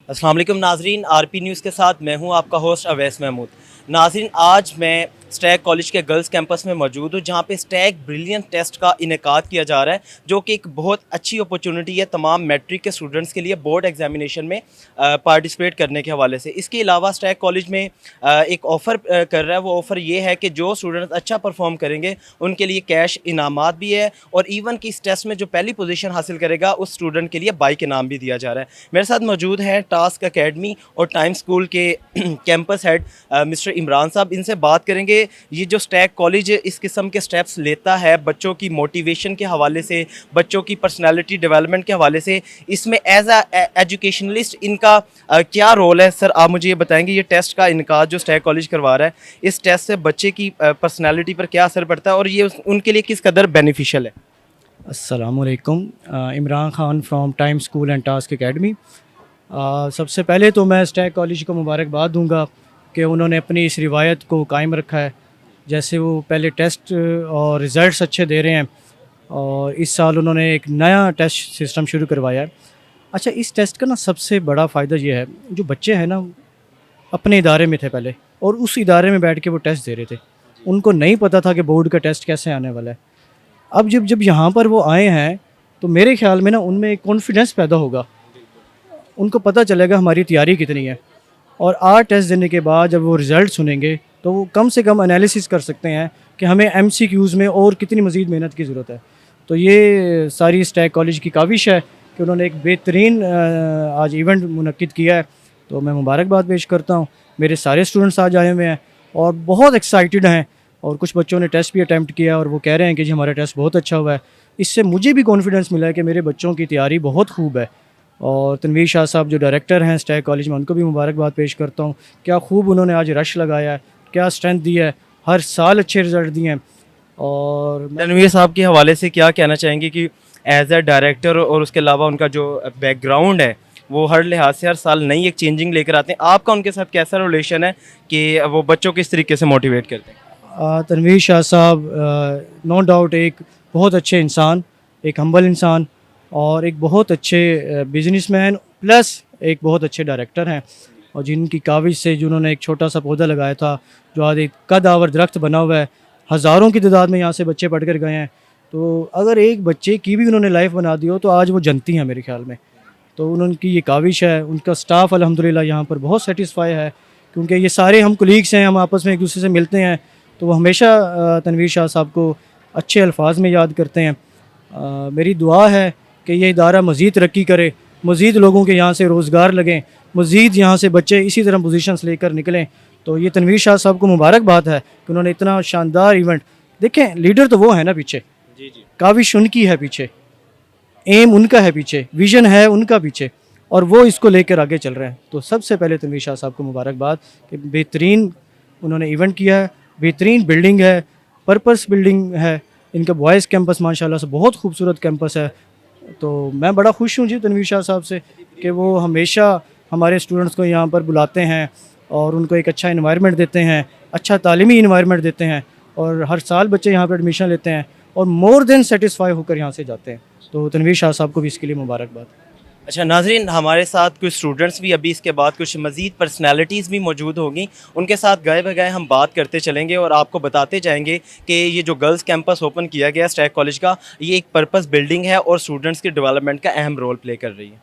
अस्सलाम वालेकुम नाजरीन, आरपी न्यूज़ के साथ मैं हूं आपका होस्ट अवैस महमूद। नाजरीन, आज मैं स्टैग कॉलेज के गर्ल्स कैंपस में मौजूद हूं, जहां पे स्टैग ब्रिलियंट टेस्ट का इनेकाद किया जा रहा है, जो कि एक बहुत अच्छी अपॉर्चुनिटी है तमाम मैट्रिक के स्टूडेंट्स के लिए बोर्ड एग्जामिनेशन में पार्टिसिपेट करने के हवाले से। इसके अलावा स्टैग कॉलेज में एक ऑफ़र कर रहा है। वो ऑफ़र ये है कि जो स्टूडेंट्स अच्छा परफॉर्म करेंगे उनके लिए कैश इनामात भी है, और इवन कि इस टेस्ट में जो पहली पोजीशन हासिल करेगा उस स्टूडेंट के लिए बाइक इनाम भी दिया जा रहा है। मेरे साथ मौजूद हैं टास्क अकेडमी और टाइम स्कूल के कैंपस हेड मिस्टर इमरान साहब। इनसे बात करेंगे ये जो स्टैग कॉलेज इस किस्म के स्टेप्स लेता है बच्चों की मोटिवेशन के हवाले से, बच्चों की पर्सनालिटी डेवलपमेंट के हवाले से, इसमें एज एजुकेशनलिस्ट इनका क्या रोल है। सर, आप मुझे ये बताएंगे ये टेस्ट का इनकाद जो स्टैग कॉलेज करवा रहा है, इस टेस्ट से बच्चे की पर्सनालिटी पर क्या असर पड़ता है और ये उनके लिए किस कदर बेनिफिशियल है। अस्सलामुअलैकुम। Imran Khan from time school and task academy. सबसे पहले तो मैं स्टैग कॉलेज को मुबारकबाद दूंगा कि उन्होंने अपनी इस रिवायत को कायम रखा है। जैसे वो पहले टेस्ट और रिज़ल्ट्स अच्छे दे रहे हैं, और इस साल उन्होंने एक नया टेस्ट सिस्टम शुरू करवाया है। अच्छा, इस टेस्ट का ना सबसे बड़ा फ़ायदा ये है, जो बच्चे हैं ना अपने इदारे में थे पहले, और उस इदारे में बैठ के वो टेस्ट दे रहे थे, उनको नहीं पता था कि बोर्ड का टेस्ट कैसे आने वाला है। अब जब जब यहाँ पर वो आए हैं तो मेरे ख़्याल में ना उनमें एक कॉन्फिडेंस पैदा होगा, उनको पता चलेगा हमारी तैयारी कितनी है, और आज टेस्ट देने के बाद जब वो रिज़ल्ट सुनेंगे तो वो कम से कम एनालिसिस कर सकते हैं कि हमें एमसीक्यूज़ में और कितनी मज़ीद मेहनत की ज़रूरत है। तो ये सारी स्टैग कॉलेज की काविश है कि उन्होंने एक बेहतरीन आज इवेंट मुनक्किद किया है, तो मैं मुबारकबाद पेश करता हूँ। मेरे सारे स्टूडेंट्स आज आए हुए हैं और बहुत एक्साइटेड हैं, और कुछ बच्चों ने टेस्ट भी अटैम्प्ट किया और वो कह रहे हैं कि जी हमारा टेस्ट बहुत अच्छा हुआ है। इससे मुझे भी कॉन्फिडेंस मिला है कि मेरे बच्चों की तैयारी बहुत खूब है। और तनवीर शाह साहब जो डायरेक्टर हैं स्टैग कॉलेज में, उनको भी मुबारकबाद पेश करता हूँ। क्या खूब उन्होंने आज रश लगाया है, क्या स्ट्रेंथ दी है, हर साल अच्छे रिजल्ट दिए हैं। और तनवीर साहब के हवाले से क्या कहना चाहेंगे कि एज ए डायरेक्टर और उसके अलावा उनका जो बैकग्राउंड है वो हर लिहाज से हर साल नई एक चेंजिंग लेकर आते हैं, आपका उनके साथ कैसा रिलेशन है कि वो बच्चों को इस तरीके से मोटिवेट करते हैं। तनवीर शाह साहब नो डाउट एक बहुत अच्छे इंसान, एक हम्बल इंसान, और एक बहुत अच्छे बिजनेसमैन प्लस एक बहुत अच्छे डायरेक्टर हैं, और जिनकी काविश से जिन्होंने एक छोटा सा पौधा लगाया था जो आज एक कद आवर दरख्त बना हुआ है, हज़ारों की तादाद में यहाँ से बच्चे पढ़ कर गए हैं। तो अगर एक बच्चे की भी उन्होंने लाइफ बना दी हो तो आज वो जनती हैं मेरे ख्याल में। तो उनकी ये काविश है। उनका स्टाफ अल्हम्दुलिल्लाह यहाँ पर बहुत सेटिस्फाई है, क्योंकि ये सारे हम कुलीग्स हैं, हम आपस में एक दूसरे से मिलते हैं, तो वो हमेशा तनवीर शाह साहब को अच्छे अल्फाज में याद करते हैं। मेरी दुआ है कि ये इदारा मज़ीद तरक्की करे, मज़ीद लोगों के यहाँ से रोज़गार लगें, मज़ीद यहाँ से बच्चे इसी तरह पोजीशंस लेकर निकलें। तो ये तनवीर शाह साहब को मुबारकबाद है कि उन्होंने इतना शानदार इवेंट, देखें लीडर तो वो है ना पीछे, जी जी, काविश उनकी है पीछे, एम उनका है पीछे, विज़न है उनका पीछे, और वो इसको लेकर आगे चल रहे हैं। तो सबसे पहले तनवीर शाह साहब को मुबारकबाद कि बेहतरीन उन्होंने इवेंट किया है, बेहतरीन बिल्डिंग है, पर्पस बिल्डिंग है। इनका बॉयज़ कैंपस माशाल्लाह से बहुत खूबसूरत कैंपस है। तो मैं बड़ा खुश हूँ जी तनवीर शाह साहब से कि वो हमेशा हमारे स्टूडेंट्स को यहाँ पर बुलाते हैं और उनको एक अच्छा इन्वायरमेंट देते हैं, अच्छा तालीमी इन्वायरमेंट देते हैं, और हर साल बच्चे यहाँ पर एडमिशन लेते हैं और मोर देन सेटिस्फाई होकर यहाँ से जाते हैं। तो तनवीर शाह साहब को भी इसके लिए मुबारकबाद। अच्छा नाजरीन, हमारे साथ कुछ स्टूडेंट्स भी अभी इसके बाद कुछ मज़ीद पर्सनालिटीज़ भी मौजूद होंगी, उनके साथ गए बगए हम बात करते चलेंगे और आपको बताते जाएंगे कि ये जो गर्ल्स कैंपस ओपन किया गया स्टैग कॉलेज का, ये एक पर्पस बिल्डिंग है और स्टूडेंट्स के डेवलपमेंट का अहम रोल प्ले कर रही है।